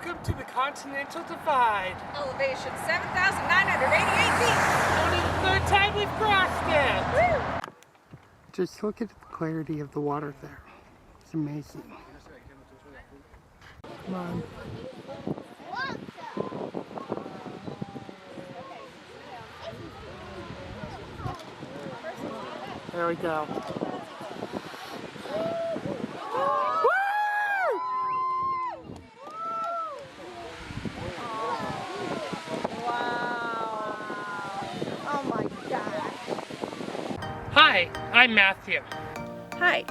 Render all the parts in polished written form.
Welcome to the Continental Divide. Elevation 7,988 feet. Only the third time we've crossed it. Woo! Just look at the clarity of the water there. It's amazing. Come on. There we go. Hi, I'm Matthew. Hi,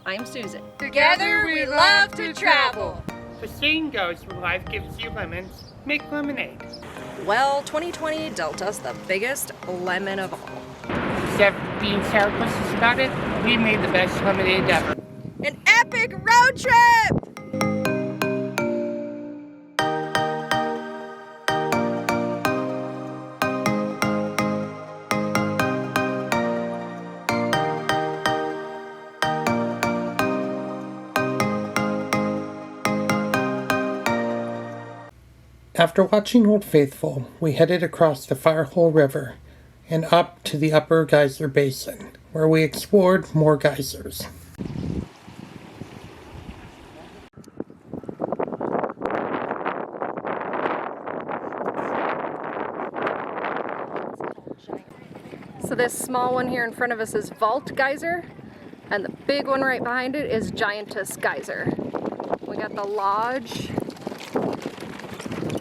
I'm Susan. Together we love to travel. The saying goes, when life gives you lemons, make lemonade. Well, 2020 dealt us the biggest lemon of all. Instead of being sourpusses about it, we made the best lemonade ever. An epic road trip! After watching Old Faithful, we headed across the Firehole River and up to the Upper Geyser Basin, where we explored more geysers. So this small one here in front of us is Vault Geyser, and the big one right behind it is Giantess Geyser. We got the lodge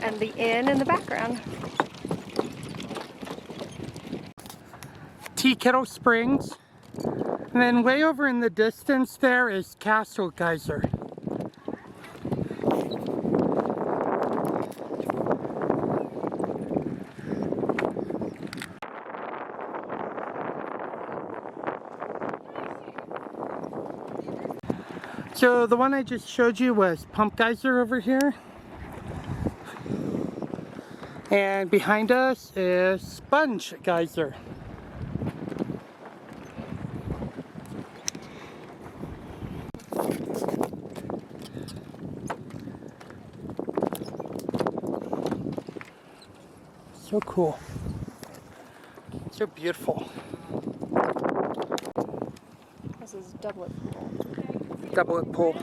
and the inn in the background. Tea Kettle Springs, and then way over in the distance there is Castle Geyser. So the one I just showed you was Pump Geyser over here. And behind us is Sponge Geyser. So cool. So beautiful. This is doublet pool. Doublet pool.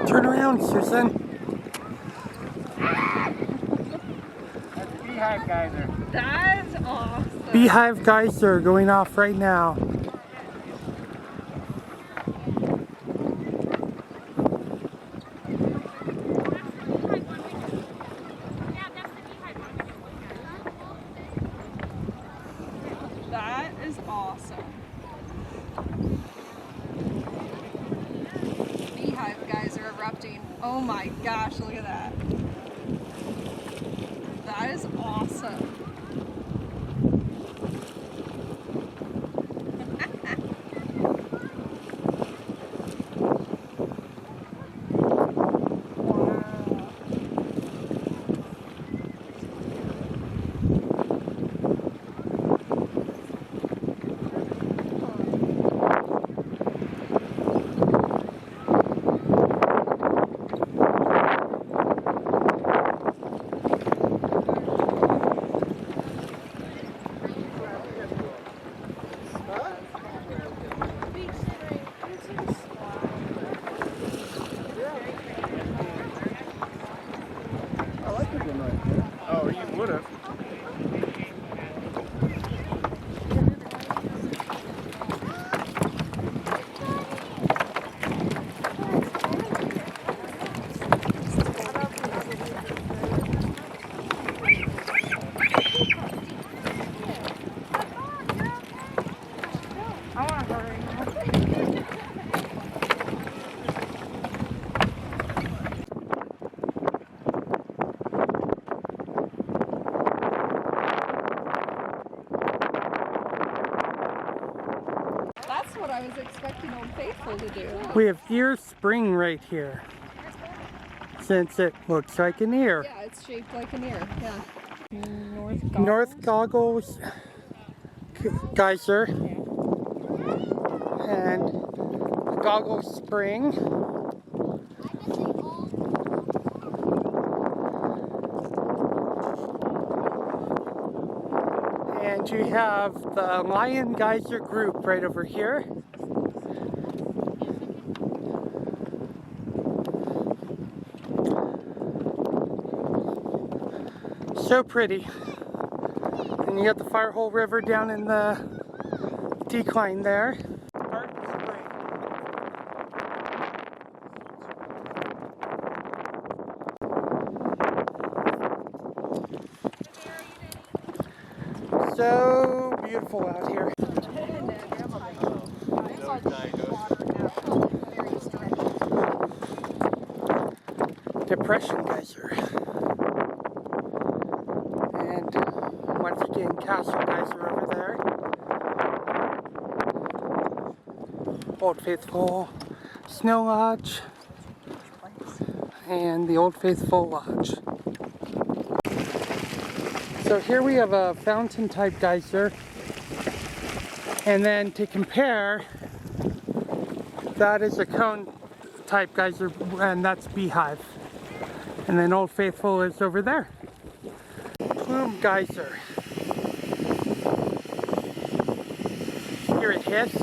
Turn around, Susan. That's Beehive Geyser. That is awesome. Beehive Geyser going off right now. That is awesome. Beehive Geyser erupting. Oh my gosh, look at that. That is awesome. Oh, you would have. I want to hurry. what I was expecting Old Faithful to do. We have ear spring right here, since it looks like an ear. Yeah, it's shaped like an ear. Yeah. North Goggles Geyser and Goggles Spring. And you have the Lion Geyser group right over here. So pretty. And you got the Firehole River down in the decline there. So beautiful out here. Depression Geyser. And once again, Castle Geyser over there. Old Faithful Snow Lodge. And the Old Faithful Lodge. So here we have a fountain type geyser, and then to compare, that is a cone type geyser, and that's Beehive. And then Old Faithful is over there. Plume Geyser. Hear it hiss.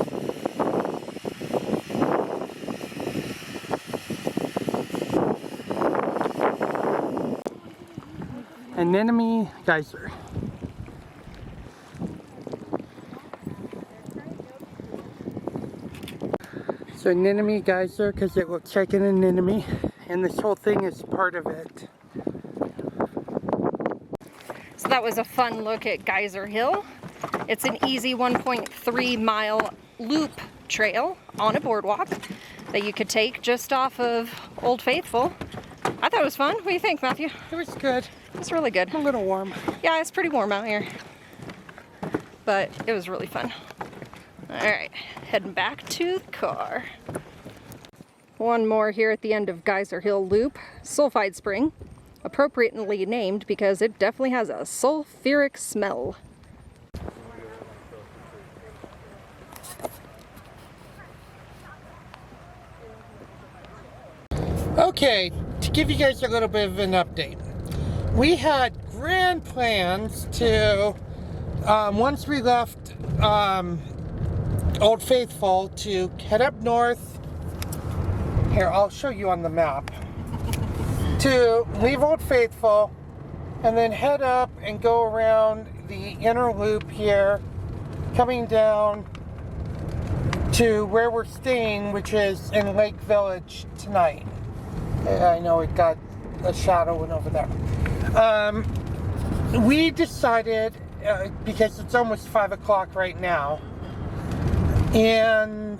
Anemone Geyser. So Anemone Geyser, because it looks like an anemone, and this whole thing is part of it. So that was a fun look at Geyser Hill. It's an easy 1.3 mile loop trail on a boardwalk that you could take just off of Old Faithful. I thought it was fun. What do you think, Matthew? It was good. It's really good. A little warm. Yeah, it's pretty warm out here. But it was really fun. Alright, heading back to the car. One more here at the end of Geyser Hill Loop. Sulfide Spring. Appropriately named because it definitely has a sulfuric smell. Okay, to give you guys a little bit of an update. We had grand plans to, once we left Old Faithful, to head up north. Here, I'll show you on the map. To leave Old Faithful and then head up and go around the inner loop here, coming down to where we're staying, which is in Lake Village tonight. I know it got a shadow went over there. We decided, because it's almost 5 o'clock right now, and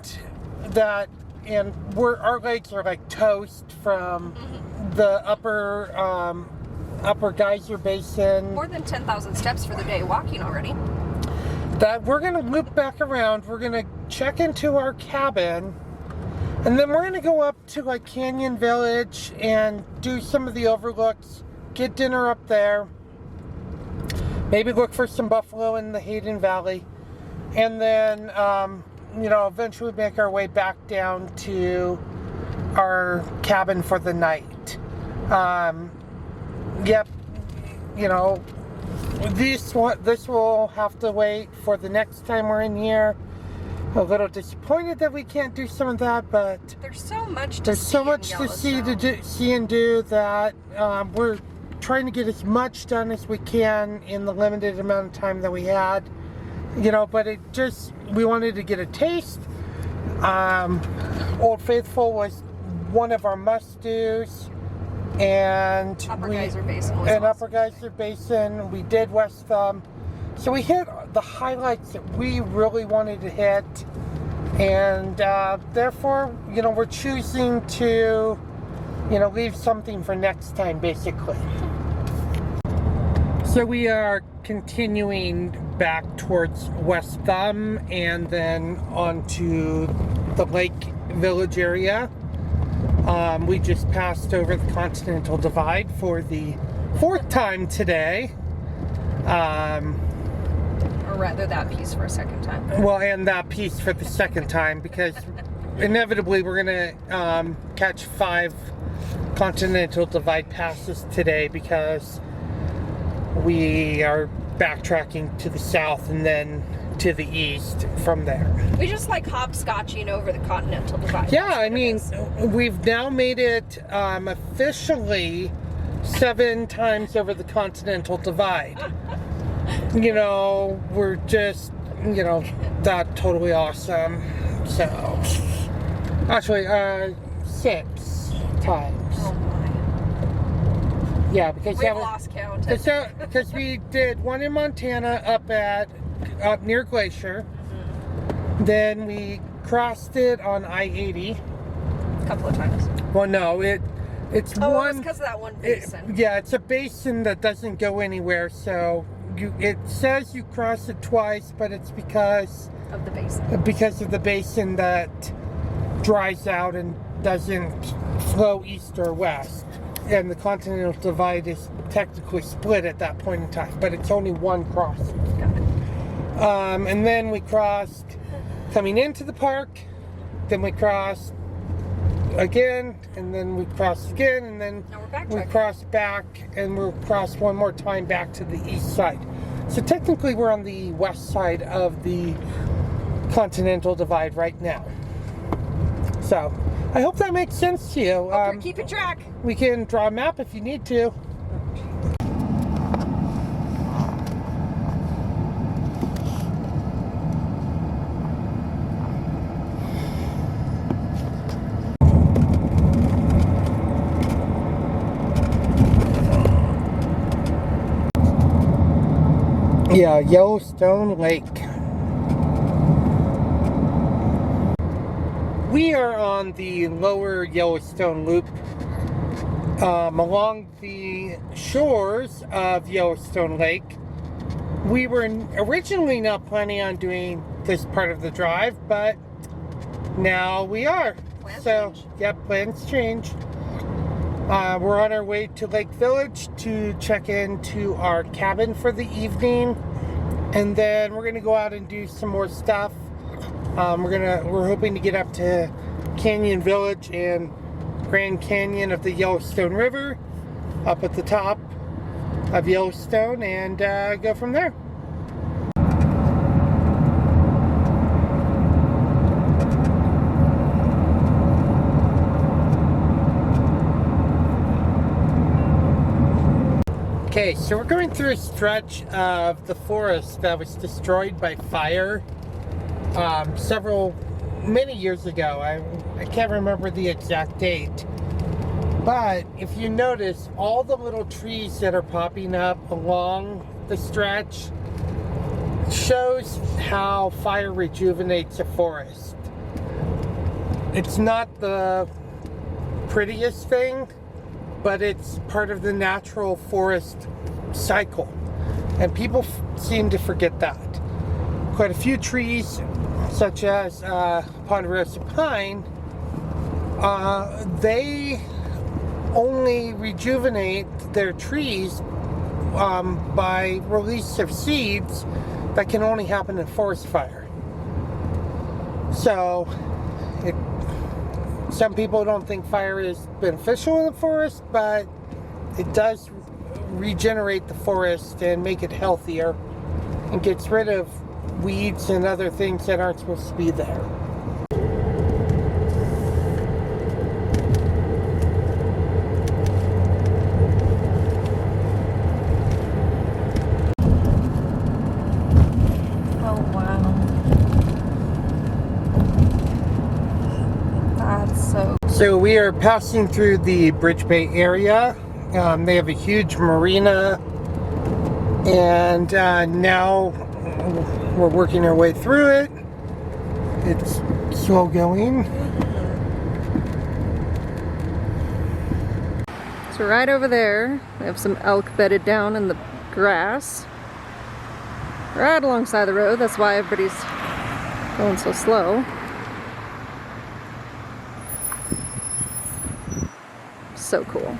our legs are like toast from the upper Geyser Basin. More than 10,000 steps for the day walking already. That we're gonna loop back around. We're gonna check into our cabin, and then we're gonna go up to like Canyon Village and do some of the overlooks, get dinner up there, maybe look for some buffalo in the Hayden Valley, and then eventually make our way back down to our cabin for the night. This will have to wait for the next time we're in here. A little disappointed that we can't do some of that, but There's so much to see and do that we're trying to get as much done as we can in the limited amount of time that we had. But we wanted to get a taste. Old Faithful was one of our must-dos, and Upper Geyser Basin was and awesome. Upper Geyser Basin. We did West Thumb, so we hit the highlights that we really wanted to hit, and therefore, we're choosing to, leave something for next time, basically. So we are continuing back towards West Thumb and then onto the Lake Village area. We just passed over the Continental Divide for the 4th time today. Or rather, that piece for a 2nd time. Well, and that piece for the 2nd time, because inevitably we're gonna catch 5 Continental Divide passes today, because we are backtracking to the south and then to the east from there. We just like hopscotching over the Continental Divide. Yeah, I mean, we've now made it officially 7 times over the Continental Divide. You know, we're just, you know, that totally awesome. So, actually, 6 times. Oh my. Yeah, because We've lost count. Because we did one in Montana up near Glacier. Then we crossed it on I-80. A couple of times. Well, no, it's Oh, one. it was because of that one basin. Yeah, it's a basin that doesn't go anywhere. So it says you cross it twice, but it's because Of the basin. because of the basin that dries out and doesn't flow east or west. And the Continental Divide is technically split at that point in time, but it's only one crossing. Got it. And then we crossed coming into the park, then we crossed again, and then we crossed again, and then Now we're backtracking. we crossed back, and we'll cross one more time back to the east side. So technically we're on the west side of the Continental Divide right now. So I hope that makes sense to you. Okay, keep it track. We can draw a map if you need to. Yeah, Yellowstone Lake. We are on the lower Yellowstone Loop, along the shores of Yellowstone Lake. We were originally not planning on doing this part of the drive, but now we are. Plans So, change. yep, plans change. We're on our way to Lake Village to check into our cabin for the evening, and then we're gonna go out and do some more stuff. We're hoping to get up to Canyon Village and Grand Canyon of the Yellowstone River, up at the top of Yellowstone, and go from there. Okay, so we're going through a stretch of the forest that was destroyed by fire many years ago. I can't remember the exact date. But if you notice, all the little trees that are popping up along the stretch shows how fire rejuvenates a forest. It's not the prettiest thing, but it's part of the natural forest cycle, and people seem to forget that. Quite a few trees, such as ponderosa pine, they only rejuvenate their trees by release of seeds that can only happen in forest fire. So some people don't think fire is beneficial in the forest, but it does regenerate the forest and make it healthier, and gets rid of weeds and other things that aren't supposed to be there. Oh wow. That's So we are passing through the Bridge Bay area. They have a huge marina, and now we're working our way through it. It's slow going. So right over there, we have some elk bedded down in the grass. Right alongside the road. That's why everybody's going so slow. So cool.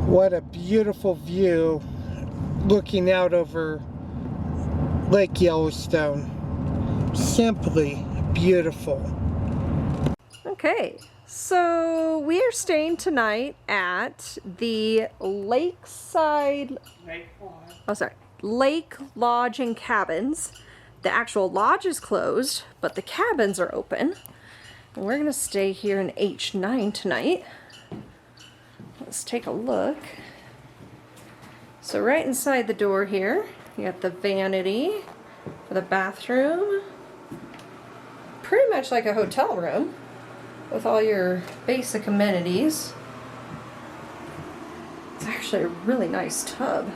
What a beautiful view looking out over Lake Yellowstone. Simply beautiful. Okay, so we are staying tonight at the Lakeside, Lake Lodge and Cabins. The actual lodge is closed, but the cabins are open. And we're gonna stay here in H9 tonight. Let's take a look. So right inside the door here, you got the vanity for the bathroom. Pretty much like a hotel room with all your basic amenities. It's actually a really nice tub.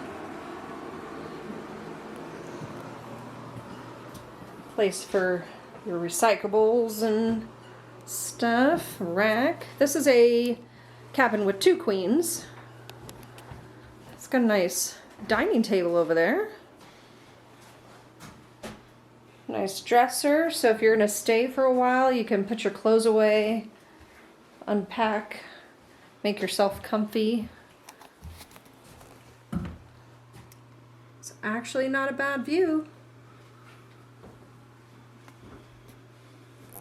Place for your recyclables and stuff. Rack. This is a cabin with 2 queens. It's got a nice dining table over there. Nice dresser, so if you're gonna stay for a while, you can put your clothes away, unpack, make yourself comfy. It's actually not a bad view.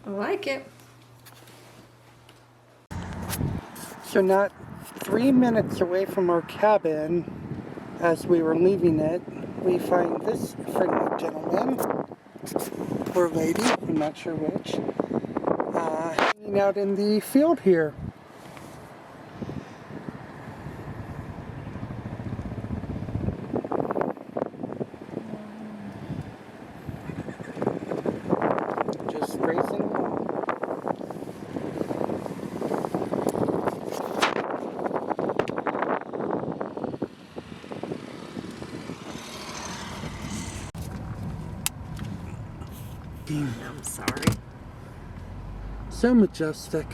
I like it. So not 3 minutes away from our cabin, as we were leaving it, we find this friendly gentleman, or lady, I'm not sure which, hanging out in the field here. Just grazing. I'm sorry. So majestic.